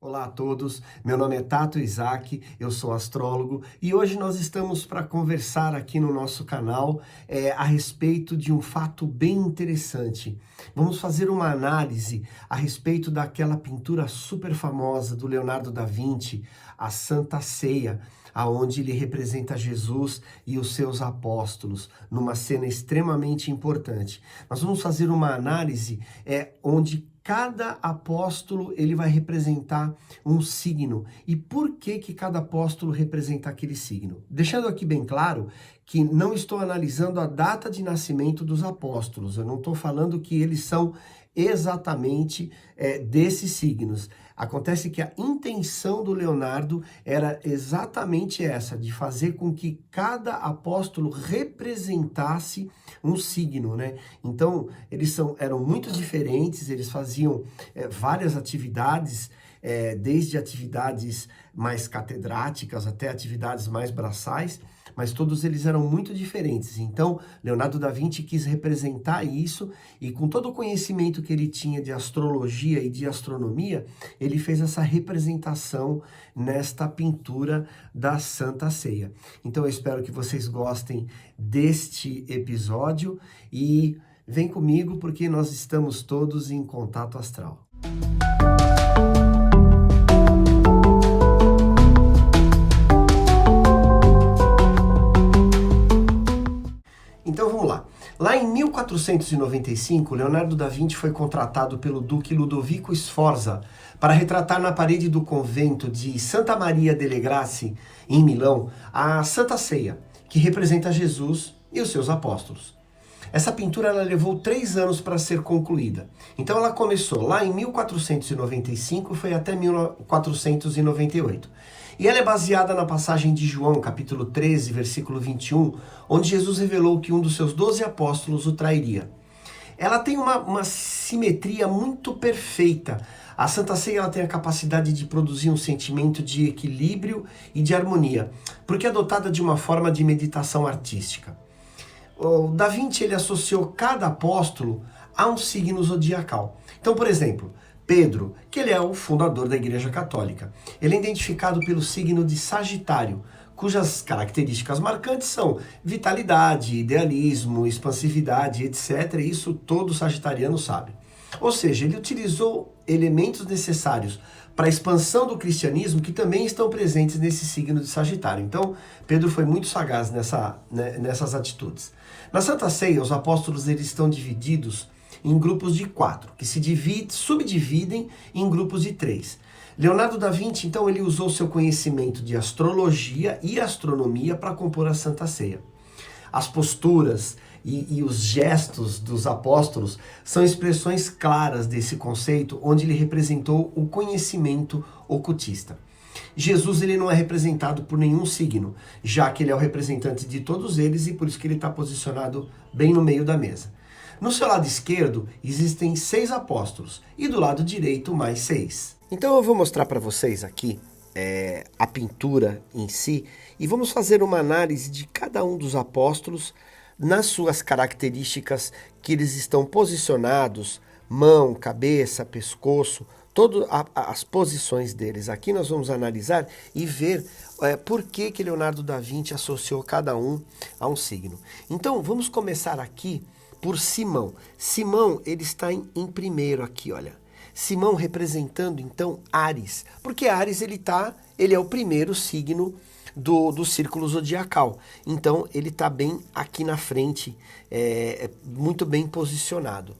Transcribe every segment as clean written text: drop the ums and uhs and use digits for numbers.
Olá a todos, meu nome é Tato Isaac, eu sou astrólogo e hoje nós estamos para conversar aqui no nosso canal a respeito de um fato bem interessante. Vamos fazer uma análise a respeito daquela pintura super famosa do Leonardo da Vinci, a Santa Ceia, aonde ele representa Jesus e os seus apóstolos, numa cena extremamente importante. Nós vamos fazer uma análise onde cada apóstolo ele vai representar um signo. E por que cada apóstolo representa aquele signo? Deixando aqui bem claro que não estou analisando a data de nascimento dos apóstolos. Eu não estou falando que eles são exatamente desses signos. Acontece que a intenção do Leonardo era exatamente essa, de fazer com que cada apóstolo representasse um signo, né? Então, eles eram muito diferentes, eles faziam várias atividades, desde atividades mais catedráticas até atividades mais braçais, mas todos eles eram muito diferentes. Então, Leonardo da Vinci quis representar isso e com todo o conhecimento que ele tinha de astrologia e de astronomia, ele fez essa representação nesta pintura da Santa Ceia. Então, eu espero que vocês gostem deste episódio e vem comigo porque nós estamos todos em contato astral. Então vamos lá. Lá em 1495, Leonardo da Vinci foi contratado pelo Duque Ludovico Sforza para retratar na parede do convento de Santa Maria delle Grazie, em Milão, a Santa Ceia, que representa Jesus e os seus apóstolos. Essa pintura ela levou 3 anos para ser concluída. Então ela começou lá em 1495 e foi até 1498. E ela é baseada na passagem de João, capítulo 13, versículo 21, onde Jesus revelou que um dos seus 12 apóstolos o trairia. Ela tem uma simetria muito perfeita. A Santa Ceia ela tem a capacidade de produzir um sentimento de equilíbrio e de harmonia, porque é dotada de uma forma de meditação artística. O Da Vinci ele associou cada apóstolo a um signo zodiacal. Então, por exemplo, Pedro, que ele é o fundador da Igreja Católica, ele é identificado pelo signo de Sagitário, cujas características marcantes são vitalidade, idealismo, expansividade, etc. Isso todo sagitariano sabe. Ou seja, ele utilizou elementos necessários para a expansão do cristianismo que também estão presentes nesse signo de Sagitário. Então, Pedro foi muito sagaz nessas atitudes. Na Santa Ceia, os apóstolos eles estão divididos em grupos de 4, que se subdividem em grupos de 3. Leonardo da Vinci, então, ele usou seu conhecimento de astrologia e astronomia para compor a Santa Ceia. As posturas e os gestos dos apóstolos são expressões claras desse conceito, onde ele representou o conhecimento ocultista. Jesus ele não é representado por nenhum signo, já que ele é o representante de todos eles e por isso que ele está posicionado bem no meio da mesa. No seu lado esquerdo existem 6 apóstolos e do lado direito mais 6. Então eu vou mostrar para vocês aqui a pintura em si e vamos fazer uma análise de cada um dos apóstolos nas suas características que eles estão posicionados, mão, cabeça, pescoço, todas as posições deles. Aqui nós vamos analisar e ver por que Leonardo da Vinci associou cada um a um signo. Então vamos começar aqui por Simão. Simão, ele está em primeiro aqui, olha. Simão representando, então, Áries. Porque Áries, ele é o primeiro signo do círculo zodiacal. Então, ele está bem aqui na frente, muito bem posicionado.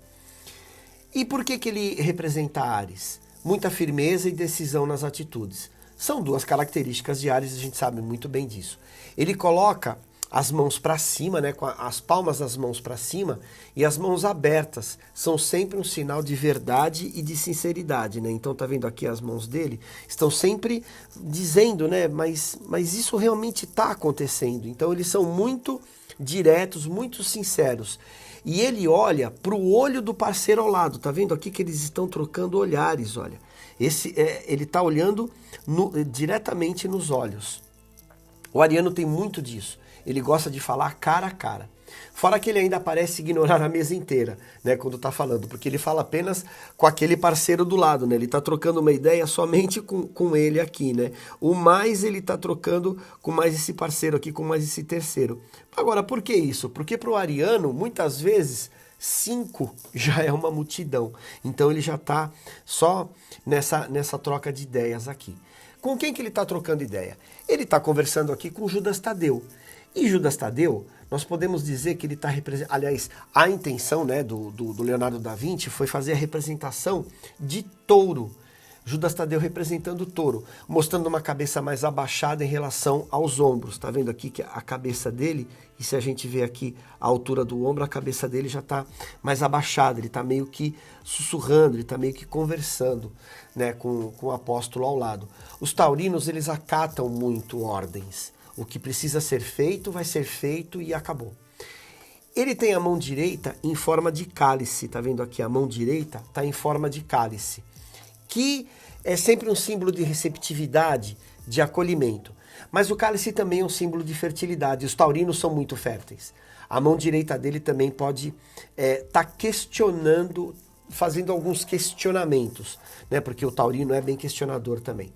E por que ele representa Áries? Muita firmeza e decisão nas atitudes. São 2 características de Áries, a gente sabe muito bem disso. Ele coloca as mãos para cima, né, com as palmas das mãos para cima e as mãos abertas. São sempre um sinal de verdade e de sinceridade, né? Então tá vendo aqui as mãos dele? Estão sempre dizendo, né, mas isso realmente está acontecendo. Então eles são muito diretos, muito sinceros. E ele olha para o olho do parceiro ao lado. Tá vendo aqui que eles estão trocando olhares, olha. Ele está olhando diretamente nos olhos. O ariano tem muito disso. Ele gosta de falar cara a cara. Fora que ele ainda parece ignorar a mesa inteira, né, quando está falando, porque ele fala apenas com aquele parceiro do lado, né, ele está trocando uma ideia somente com ele aqui, né, o mais ele está trocando com mais esse parceiro aqui, com mais esse terceiro. Agora, por que isso? Porque para o ariano, muitas vezes, 5 já é uma multidão, então ele já está só nessa troca de ideias aqui. Com quem que ele está trocando ideia? Ele está conversando aqui com Judas Tadeu. E Judas Tadeu, nós podemos dizer que ele está representando... Aliás, a intenção, né, do Leonardo da Vinci foi fazer a representação de touro. Judas Tadeu representando o touro, mostrando uma cabeça mais abaixada em relação aos ombros. Tá vendo aqui que a cabeça dele, e se a gente vê aqui a altura do ombro, a cabeça dele já está mais abaixada, ele está meio que sussurrando, ele está meio que conversando, né, com o apóstolo ao lado. Os taurinos, eles acatam muito ordens. O que precisa ser feito, vai ser feito e acabou. Ele tem a mão direita em forma de cálice, tá vendo aqui? A mão direita está em forma de cálice, que é sempre um símbolo de receptividade, de acolhimento. Mas o cálice também é um símbolo de fertilidade. Os taurinos são muito férteis. A mão direita dele também pode estar questionando, fazendo alguns questionamentos, né? Porque o taurino é bem questionador também.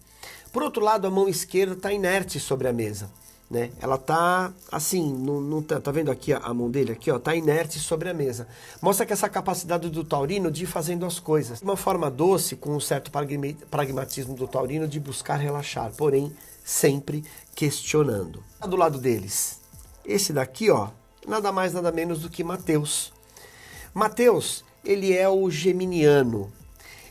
Por outro lado, a mão esquerda está inerte sobre a mesa, né? Ela tá assim, não tá vendo aqui a mão dele aqui, ó, tá inerte sobre a mesa. Mostra que essa capacidade do taurino de ir fazendo as coisas. Uma forma doce, com um certo pragmatismo do taurino de buscar relaxar, porém sempre questionando. Do lado deles, esse daqui, ó, nada mais nada menos do que Mateus. Mateus, ele é o geminiano.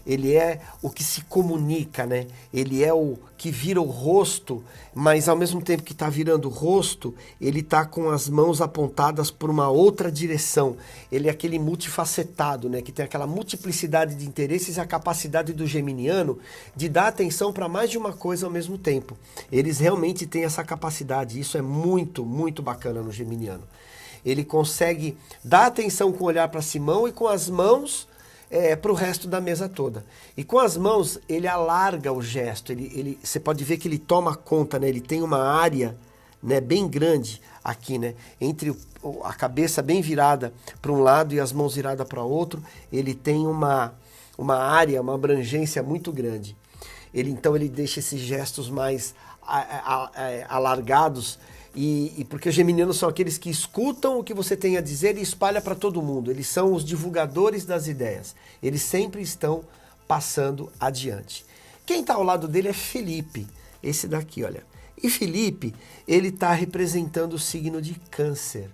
Ele é o que se comunica, né? Ele é o que vira o rosto, mas ao mesmo tempo que está virando o rosto, ele está com as mãos apontadas por uma outra direção. Ele é aquele multifacetado, né? Que tem aquela multiplicidade de interesses e a capacidade do geminiano de dar atenção para mais de uma coisa ao mesmo tempo. Eles realmente têm essa capacidade, isso é muito, muito bacana no geminiano. Ele consegue dar atenção com o olhar para Simão e com as mãos para o resto da mesa toda. E com as mãos, ele alarga o gesto, você pode ver que ele toma conta, né? Ele tem uma área, né, bem grande aqui, né? Entre a cabeça bem virada para um lado e as mãos viradas para outro, ele tem uma área, uma abrangência muito grande. Então ele deixa esses gestos mais alargados, e porque os geminianos são aqueles que escutam o que você tem a dizer e espalha para todo mundo. Eles são os divulgadores das ideias. Eles sempre estão passando adiante. Quem está ao lado dele é Felipe, esse daqui, olha. E Felipe, ele está representando o signo de Câncer.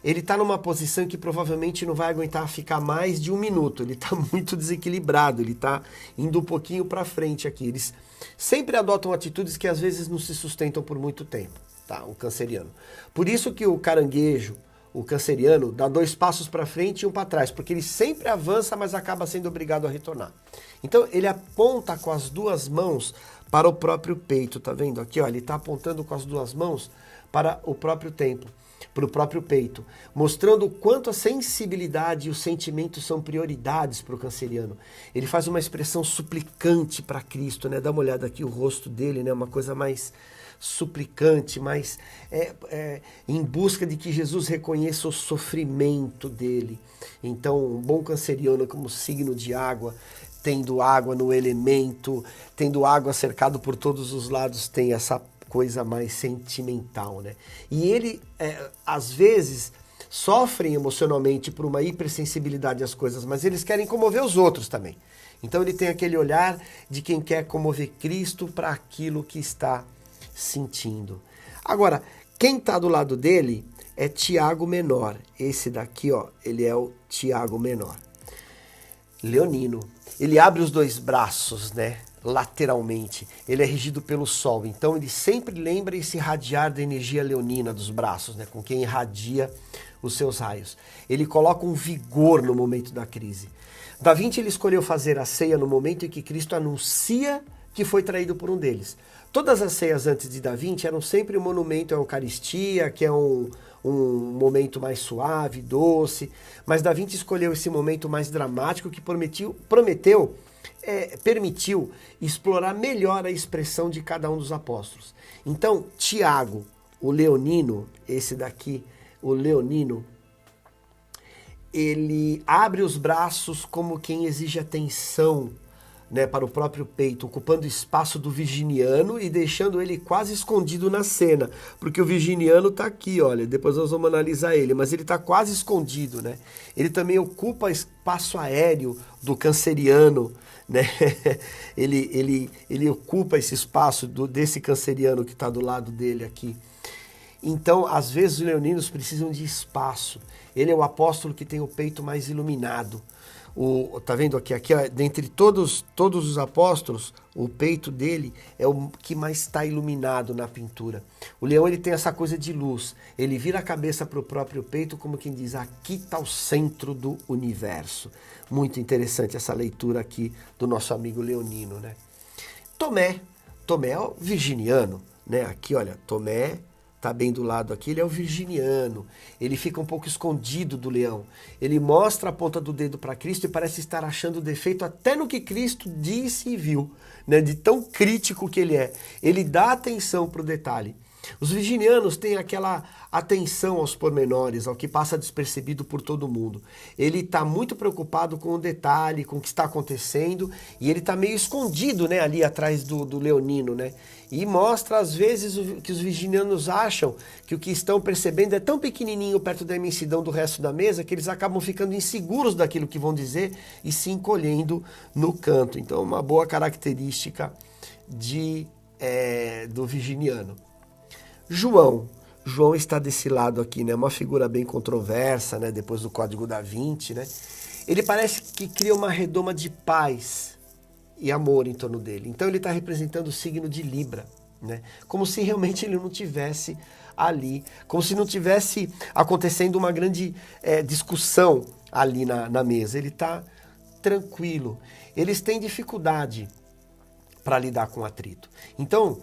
Ele está numa posição que provavelmente não vai aguentar ficar mais de 1 minuto. Ele está muito desequilibrado, ele está indo um pouquinho para frente aqui. Eles sempre adotam atitudes que às vezes não se sustentam por muito tempo. Tá, o canceriano. Por isso que o caranguejo, o canceriano, dá 2 passos para frente e 1 para trás, porque ele sempre avança, mas acaba sendo obrigado a retornar. Então ele aponta com as 2 mãos para o próprio peito, tá vendo aqui? Ó, ele está apontando com as 2 mãos para o próprio templo, para o próprio peito, mostrando o quanto a sensibilidade e os sentimentos são prioridades para o canceriano. Ele faz uma expressão suplicante para Cristo, né? Dá uma olhada aqui o rosto dele, né? Uma coisa mais suplicante, mas em busca de que Jesus reconheça o sofrimento dele. Então, um bom canceriano como signo de água, tendo água no elemento, tendo água cercado por todos os lados, tem essa coisa mais sentimental, né? E ele, às vezes, sofrem emocionalmente por uma hipersensibilidade às coisas, mas eles querem comover os outros também. Então ele tem aquele olhar de quem quer comover Cristo para aquilo que está sentindo. Agora, quem está do lado dele é Tiago Menor. Esse daqui, ó, ele é o Tiago Menor. Leonino. Ele abre os 2 braços, né? Lateralmente. Ele é regido pelo Sol. Então ele sempre lembra esse irradiar da energia leonina dos braços, né? Com quem irradia os seus raios. Ele coloca um vigor no momento da crise. Da Vinci ele escolheu fazer a ceia no momento em que Cristo anuncia que foi traído por um deles. Todas as ceias antes de Da Vinci eram sempre um monumento à Eucaristia, que é um momento mais suave, doce, mas Da Vinci escolheu esse momento mais dramático que permitiu explorar melhor a expressão de cada um dos apóstolos. Então, Tiago, o leonino, esse daqui, o leonino, ele abre os braços como quem exige atenção, né, para o próprio peito, ocupando o espaço do virginiano e deixando ele quase escondido na cena, porque o virginiano está aqui, olha, depois nós vamos analisar ele, mas ele está quase escondido, né? Ele também ocupa espaço aéreo do canceriano, né? ele ocupa esse espaço desse canceriano que está do lado dele aqui. Então, às vezes, os leoninos precisam de espaço. Ele é o apóstolo que tem o peito mais iluminado. Tá vendo aqui? Dentre todos os apóstolos, o peito dele é o que mais está iluminado na pintura. O leão, ele tem essa coisa de luz. Ele vira a cabeça para o próprio peito, como quem diz, aqui está o centro do universo. Muito interessante essa leitura aqui do nosso amigo leonino, né? Tomé é o virginiano, né? Aqui, olha, Tomé tá bem do lado aqui, ele é o virginiano, ele fica um pouco escondido do leão, ele mostra a ponta do dedo para Cristo e parece estar achando defeito até no que Cristo disse e viu, né? De tão crítico que ele é. Ele dá atenção para o detalhe. Os virginianos têm aquela atenção aos pormenores, ao que passa despercebido por todo mundo. Ele está muito preocupado com o detalhe, com o que está acontecendo, e ele está meio escondido, né, ali atrás do leonino, né? E mostra, às vezes, que os virginianos acham que o que estão percebendo é tão pequenininho perto da imensidão do resto da mesa que eles acabam ficando inseguros daquilo que vão dizer e se encolhendo no canto. Então, uma boa característica do virginiano. João está desse lado aqui, né? Uma figura bem controversa, né? Depois do Código da Vinci, né? Ele parece que cria uma redoma de paz e amor em torno dele. Então ele está representando o signo de Libra, né? Como se realmente ele não tivesse ali, como se não tivesse acontecendo uma grande discussão ali na mesa. Ele está tranquilo. Eles têm dificuldade para lidar com o atrito. Então,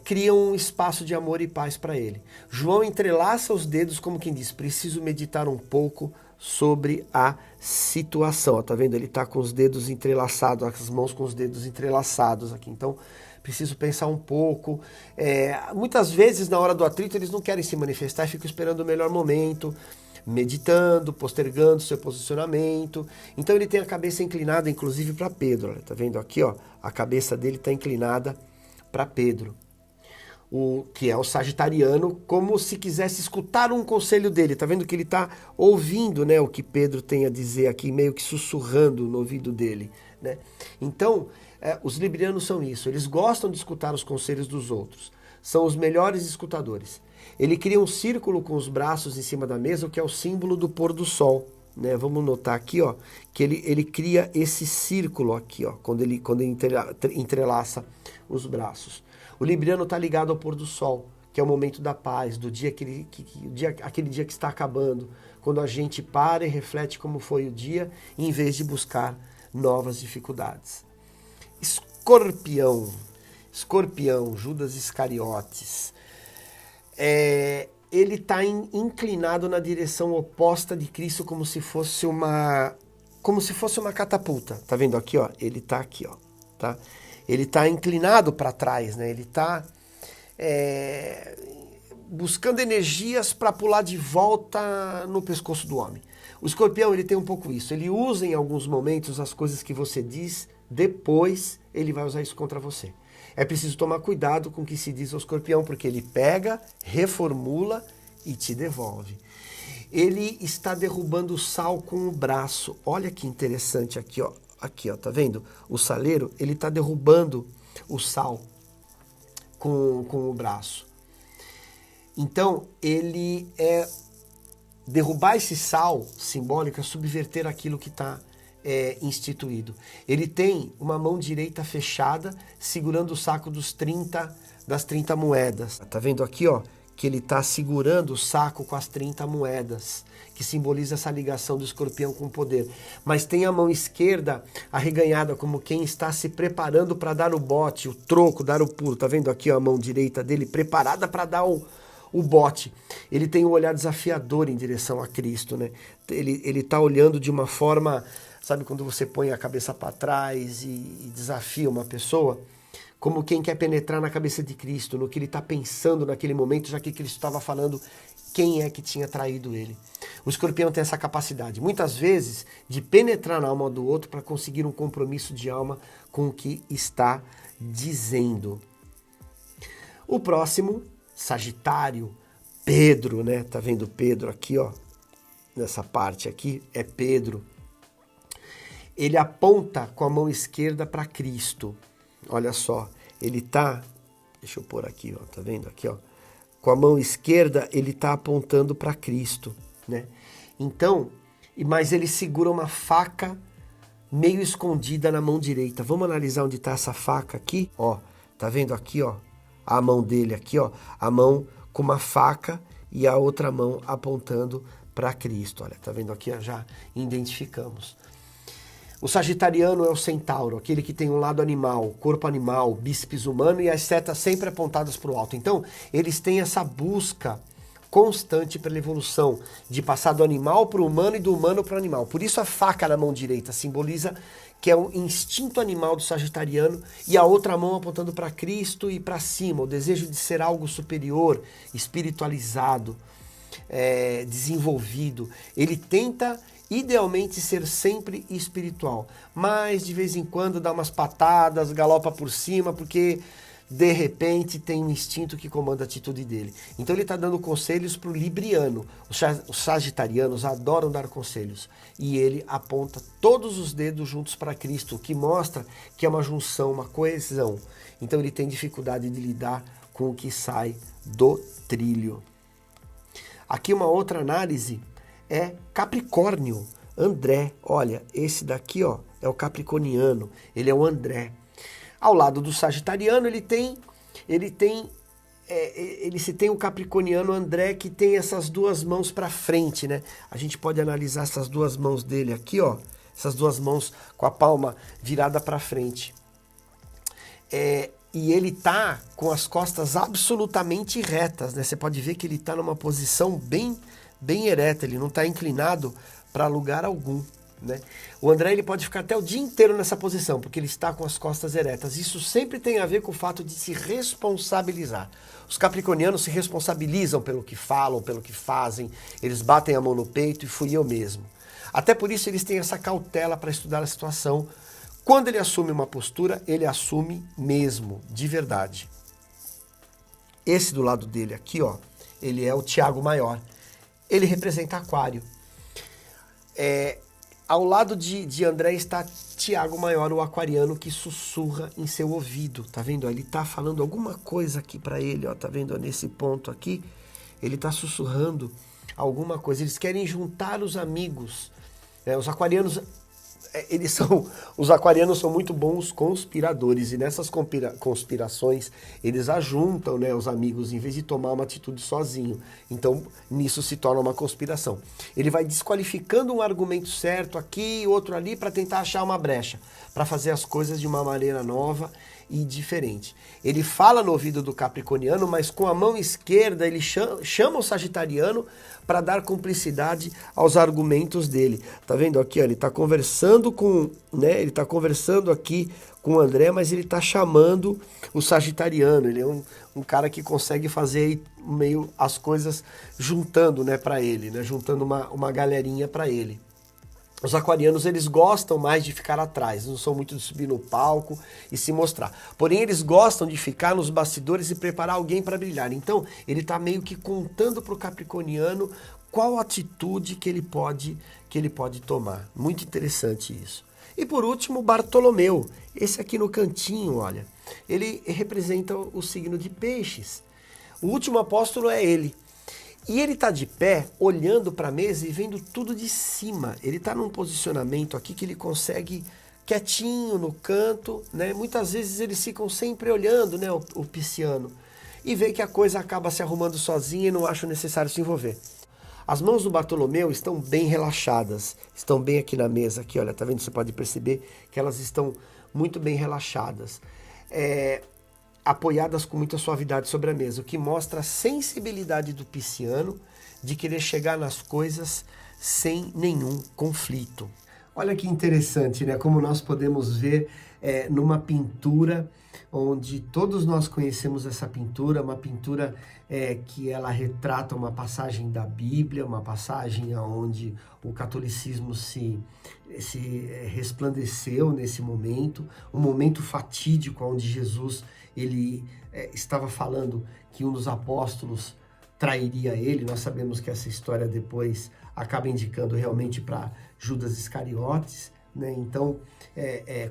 cria um espaço de amor e paz para ele. João entrelaça os dedos como quem diz, preciso meditar um pouco sobre a situação. Ó, tá vendo? Ele está com os dedos entrelaçados, as mãos com os dedos entrelaçados aqui. Então, preciso pensar um pouco. Muitas vezes, na hora do atrito, eles não querem se manifestar e ficam esperando o melhor momento, meditando, postergando seu posicionamento. Então ele tem a cabeça inclinada, inclusive, para Pedro. Olha, tá vendo aqui, ó? A cabeça dele está inclinada para Pedro, o que é o sagitariano, como se quisesse escutar um conselho dele. Tá vendo que ele está ouvindo, né, o que Pedro tem a dizer aqui, meio que sussurrando no ouvido dele, né? Então, os librianos são isso. Eles gostam de escutar os conselhos dos outros. São os melhores escutadores. Ele cria um círculo com os braços em cima da mesa, o que é o símbolo do pôr do sol, né? Vamos notar aqui, ó, que ele cria esse círculo aqui, ó, quando ele entrelaça os braços. O libriano está ligado ao pôr do sol, que é o momento da paz, do dia aquele dia que está acabando, quando a gente para e reflete como foi o dia, em vez de buscar novas dificuldades. Escorpião, Judas Iscariotes. Ele está inclinado na direção oposta de Cristo, como se fosse uma catapulta. Tá vendo aqui, ó? Ele está aqui, ó, tá? Ele está inclinado para trás, né? Ele está buscando energias para pular de volta no pescoço do homem. O escorpião, ele tem um pouco isso. Ele usa em alguns momentos as coisas que você diz, depois ele vai usar isso contra você. É preciso tomar cuidado com o que se diz ao escorpião, porque ele pega, reformula e te devolve. Ele está derrubando o sal com o braço. Olha que interessante aqui, ó. Aqui, ó, tá vendo? O saleiro, ele está derrubando o sal com o braço. Então, derrubar esse sal simbólico é subverter aquilo que está instituído. Ele tem uma mão direita fechada, segurando o saco das 30 moedas. Tá vendo aqui, ó, que ele está segurando o saco com as 30 moedas, que simboliza essa ligação do escorpião com o poder. Mas tem a mão esquerda arreganhada, como quem está se preparando para dar o bote, o troco, dar o pulo. Tá vendo aqui, ó, a mão direita dele preparada para dar o bote. Ele tem um olhar desafiador em direção a Cristo, né? Ele está olhando de uma forma, sabe, quando você põe a cabeça para trás e desafia uma pessoa, como quem quer penetrar na cabeça de Cristo, no que ele está pensando naquele momento, já que Cristo estava falando quem é que tinha traído ele. O escorpião tem essa capacidade, muitas vezes, de penetrar na alma do outro para conseguir um compromisso de alma com o que está dizendo. O próximo, Sagitário, Pedro, né? Tá vendo Pedro aqui, ó? Nessa parte aqui, é Pedro. Ele aponta com a mão esquerda para Cristo. Olha só, ele tá... Deixa eu pôr aqui, ó. Tá vendo aqui, ó? Com a mão esquerda, ele tá apontando para Cristo, né? Então, mas ele segura uma faca meio escondida na mão direita. Vamos analisar onde tá essa faca aqui? Ó, tá vendo aqui, ó? A mão dele aqui, ó. A mão com uma faca e a outra mão apontando para Cristo. Olha, tá vendo aqui? Ó, já identificamos. O sagitariano é o centauro, aquele que tem um lado animal, corpo animal, bíceps humano e as setas sempre apontadas para o alto. Então, eles têm essa busca constante pela evolução, de passar do animal para o humano e do humano para o animal. Por isso a faca na mão direita simboliza que é o instinto animal do sagitariano e a outra mão apontando para Cristo e para cima, o desejo de ser algo superior, espiritualizado, desenvolvido. Ele tenta idealmente ser sempre espiritual, mas de vez em quando dá umas patadas, galopa por cima, porque de repente tem um instinto que comanda a atitude dele. Então ele está dando conselhos para o libriano. Os sagitarianos adoram dar conselhos e ele aponta todos os dedos juntos para Cristo, o que mostra que é uma junção, uma coesão. Então ele tem dificuldade de lidar com o que sai do trilho. Aqui uma outra análise é Capricórnio, André. Olha, esse daqui, ó, é o capricorniano, ele é o André. Ao lado do sagitariano, ele se tem o capricorniano André, que tem essas duas mãos para frente, né? A gente pode analisar essas duas mãos dele aqui, ó, essas duas mãos com a palma virada para frente. E ele tá com as costas absolutamente retas, né? Você pode ver que ele tá numa posição bem ereta, ele não está inclinado para lugar algum, né? O André ele pode ficar até o dia inteiro nessa posição, porque ele está com as costas eretas. Isso sempre tem a ver com o fato de se responsabilizar. Os capricornianos se responsabilizam pelo que falam, pelo que fazem, eles batem a mão no peito e fui eu mesmo. Até por isso eles têm essa cautela para estudar a situação. Quando ele assume uma postura, ele assume mesmo, de verdade. Esse do lado dele aqui, ó, ele é o Tiago Maior. Ele representa Aquário. Ao lado de André está Tiago Maior, o aquariano, que sussurra em seu ouvido. Tá vendo? Ele tá falando alguma coisa aqui para ele, ó. Tá vendo? Nesse ponto aqui, ele tá sussurrando alguma coisa. Eles querem juntar os amigos. Os aquarianos... Os aquarianos são muito bons conspiradores e nessas conspirações eles ajuntam, né, os amigos em vez de tomar uma atitude sozinho. Então nisso se torna uma conspiração. Ele vai desqualificando um argumento certo aqui, outro ali para tentar achar uma brecha, para fazer as coisas de uma maneira nova e diferente. Ele fala no ouvido do capricorniano, mas com a mão esquerda ele chama o sagitariano para dar cumplicidade aos argumentos dele. Tá vendo aqui, ó, ele está conversando com, né, ele tá conversando aqui com o André, mas ele está chamando o sagitariano. Ele é um cara que consegue fazer aí meio as coisas juntando, né, para ele, né, juntando uma galerinha para ele. Os aquarianos, eles gostam mais de ficar atrás, não são muito de subir no palco e se mostrar. Porém, eles gostam de ficar nos bastidores e preparar alguém para brilhar. Então, ele está meio que contando para o capricorniano qual atitude que ele pode tomar. Muito interessante isso. E por último, Bartolomeu. Esse aqui no cantinho, olha, ele representa o signo de Peixes. O último apóstolo é ele. E ele está de pé, olhando para a mesa e vendo tudo de cima. Ele está num posicionamento aqui que ele consegue quietinho no canto, né? Muitas vezes eles ficam sempre olhando, né, o pisciano, e vê que a coisa acaba se arrumando sozinha e não acha necessário se envolver. As mãos do Bartolomeu estão bem relaxadas, estão bem aqui na mesa, aqui, olha, tá vendo? Você pode perceber que elas estão muito bem relaxadas. Apoiadas com muita suavidade sobre a mesa, o que mostra a sensibilidade do pisciano de querer chegar nas coisas sem nenhum conflito. Olha que interessante, né? Como nós podemos ver numa pintura onde todos nós conhecemos essa pintura, uma pintura que ela retrata uma passagem da Bíblia, uma passagem onde o catolicismo se resplandeceu nesse momento, um momento fatídico onde Jesus ele estava falando que um dos apóstolos trairia ele. Nós sabemos que essa história depois acaba indicando realmente para Judas Iscariotes, né? Então,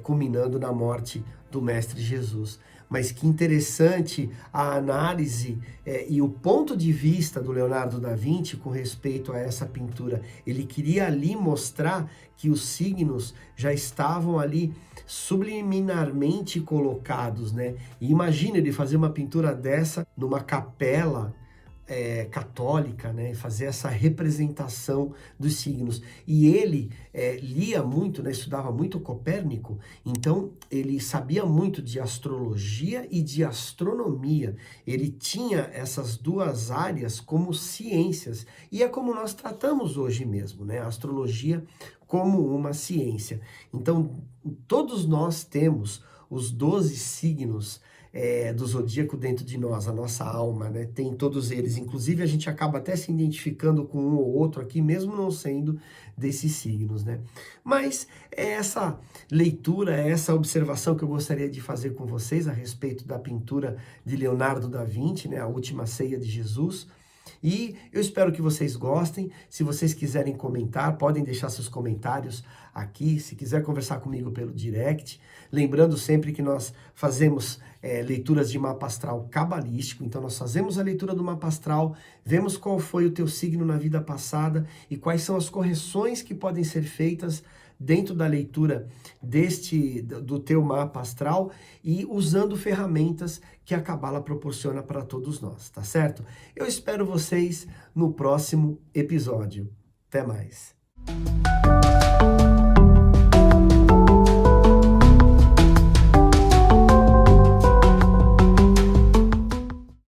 culminando na morte do Mestre Jesus. Mas que interessante a análise e o ponto de vista do Leonardo da Vinci com respeito a essa pintura. Ele queria ali mostrar que os signos já estavam ali subliminarmente colocados, né? E imagina ele fazer uma pintura dessa numa capela católica, né, fazer essa representação dos signos. E ele lia muito, né, estudava muito Copérnico, então ele sabia muito de astrologia e de astronomia. Ele tinha essas duas áreas como ciências, e é como nós tratamos hoje mesmo, né, a astrologia como uma ciência. Então, todos nós temos os 12 signos do zodíaco dentro de nós, a nossa alma, né? Tem todos eles. Inclusive, a gente acaba até se identificando com um ou outro aqui, mesmo não sendo desses signos, né? Mas é essa leitura, é essa observação que eu gostaria de fazer com vocês a respeito da pintura de Leonardo da Vinci, né? A Última Ceia de Jesus. E eu espero que vocês gostem. Se vocês quiserem comentar, podem deixar seus comentários aqui. Se quiser conversar comigo pelo direct. Lembrando sempre que nós fazemos leituras de mapa astral cabalístico. Então nós fazemos a leitura do mapa astral, vemos qual foi o teu signo na vida passada e quais são as correções que podem ser feitas dentro da leitura do teu mapa astral e usando ferramentas que a Cabala proporciona para todos nós, tá certo? Eu espero vocês no próximo episódio. Até mais.